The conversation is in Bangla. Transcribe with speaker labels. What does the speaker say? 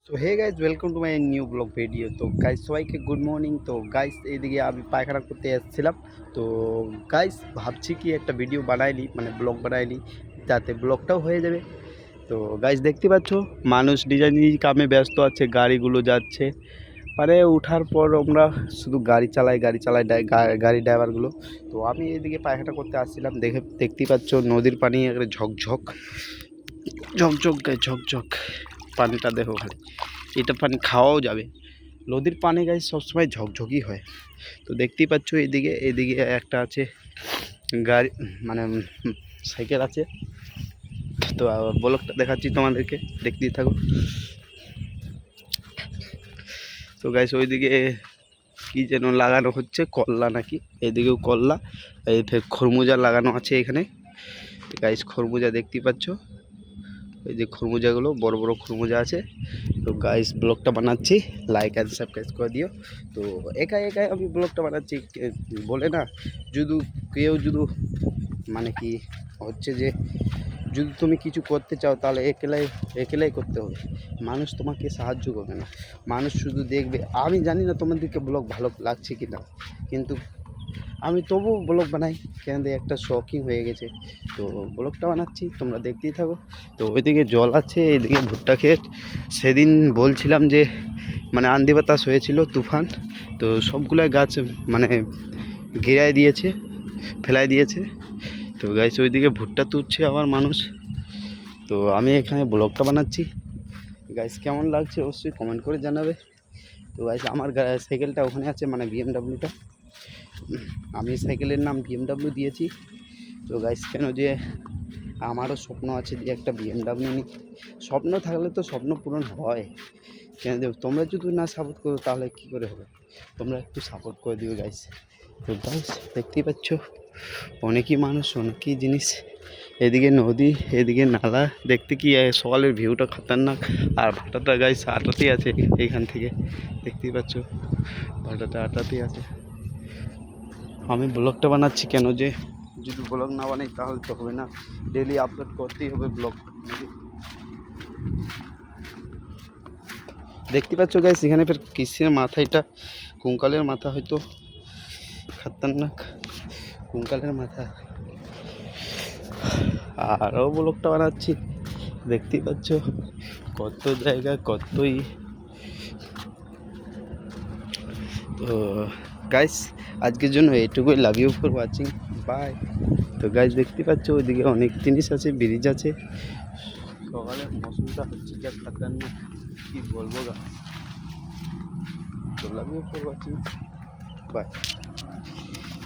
Speaker 1: So hey guys welcome to my new blog video. তো গাইজ সবাইকে গুড মর্নিং। তো গাইজ এইদিকে আমি পায়খানা করতে এসেছিলাম। তো গাইজ ভাবছি কি একটা ভিডিও বানাইনি, মানে ব্লগ বানাইনি, যাতে ব্লগটাও হয়ে যাবে। তো গাইজ দেখতে পাচ্ছ মানুষ নিজের নিজ কামে ব্যস্ত আছে, গাড়িগুলো যাচ্ছে, মানে উঠার পর আমরা শুধু গাড়ি চালাই গাড়ি ড্রাইভারগুলো। তো আমি এইদিকে পায়খানা করতে আসছিলাম, দেখতেই পাচ্ছ নদীর পানি একটা ঝকঝক ঝকঝক গায়ে ঝকঝক পানিটা দেখো খালি, এটা পানি খাওয়াও যাবে। নদীর পানি গায়ে সবসময় ঝকঝকই হয়। তো দেখতেই পাচ্ছ এদিকে একটা আছে গাড়ি, মানে সাইকেল আছে। তো ব্লগটা দেখাচ্ছি তোমাদেরকে, দেখতেই থাকো। তো গাইস ওইদিকে কি যেন লাগানো হচ্ছে, করলা নাকি, এদিকেও করলা, এই খরমুজা লাগানো আছে এখানে। গাইস খরমুজা দেখতেই পাচ্ছ, এই যে খরমুজাগুলো বড় বড় খরমুজা আছে। তো গাইস ব্লগটা বানাচ্ছি, লাইক অ্যান্ড সাবস্ক্রাইব করে দিও। তো একাই আমি ব্লগটা বানাচ্ছি, বলে না, কেউ মানে কি হচ্ছে যে যদি তুমি কিছু করতে চাও তাহলে একেলাই করতে হবে। মানুষ তোমাকে সাহায্য করবে না, মানুষ শুধু দেখবে। আমি জানি না তোমাদেরকে ব্লগ ভালো লাগছে কি না, কিন্তু আমি তবুও ব্লগ বানাই, কেন একটা শখই হয়ে গেছে। তো ব্লগটা বানাচ্ছি, তোমরা দেখতেই থাকো। তো ওইদিকে জল আছে, এইদিকে ভুট্টা ক্ষেত। সেদিন বলছিলাম যে মানে আন্দি বাতাস হয়েছিল, তুফান, তো সবগুলো গাছ মানে ঘিরায় দিয়েছে, ফেলাই দিয়েছে। তো গাইস ওইদিকে ভুট্টা তুলছে আবার মানুষ। তো আমি এখানে ব্লগটা বানাচ্ছি। গাইস কেমন লাগছে অবশ্যই কমেন্ট করে জানাবে। তো গাইস আমার সাইকেলটা ওখানে আছে, মানে বিএমডাব্লিউটা, আমি সাইকেলের নাম বিএমডাব্লিউ দিয়েছি। তো গাইস কেন যে আমারও স্বপ্ন আছে যে একটা বিএমডাব্লিউ নিই। স্বপ্ন থাকলে তো স্বপ্ন পূরণ হয়। কেন তোমরা যদি না সাপোর্ট করো তাহলে কী করে হবে? তোমরা একটু সাপোর্ট করে দিও গাইস। তো গাইস দেখতেই পাচ্ছ অনেকই মানুষ, অনেকই জিনিস, এদিকে নদী, এদিকে নালা। দেখতে কি সকালের ভিউটা খতরনাক। আর ভাটাটা গাইস আটাতেই আছে, এইখান থেকে দেখতেই পাচ্ছ ভাটাটা আটাতেই আছে। আমি ব্লগটা বানাচ্ছি কেন যে যদি ব্লগ না বানাই তাহলে তো হবে না, ডেলি আপলোড করতেই হবে ব্লগ। দেখতে পাচ্ছ গাইস এখানে ফের কিসের মাথা, এটা কুঙ্কালের মাথা, হয়তো খতরনাক কুঙ্কালের মাথা। আরও ব্লগটা বানাচ্ছি, দেখতেই পাচ্ছ কত জায়গা, কতই। তো গাইস আজকের জন্য এইটুকুই, love you for watching, bye. তো গাইস দেখতে পাচ্ছ ওইদিকে অনেক জিনিস আছে, ব্রিজ আছে। সকালের মৌসুমটা হচ্ছে যা খতরনাক, কি বলবো গাইস। তো love you for watching, by.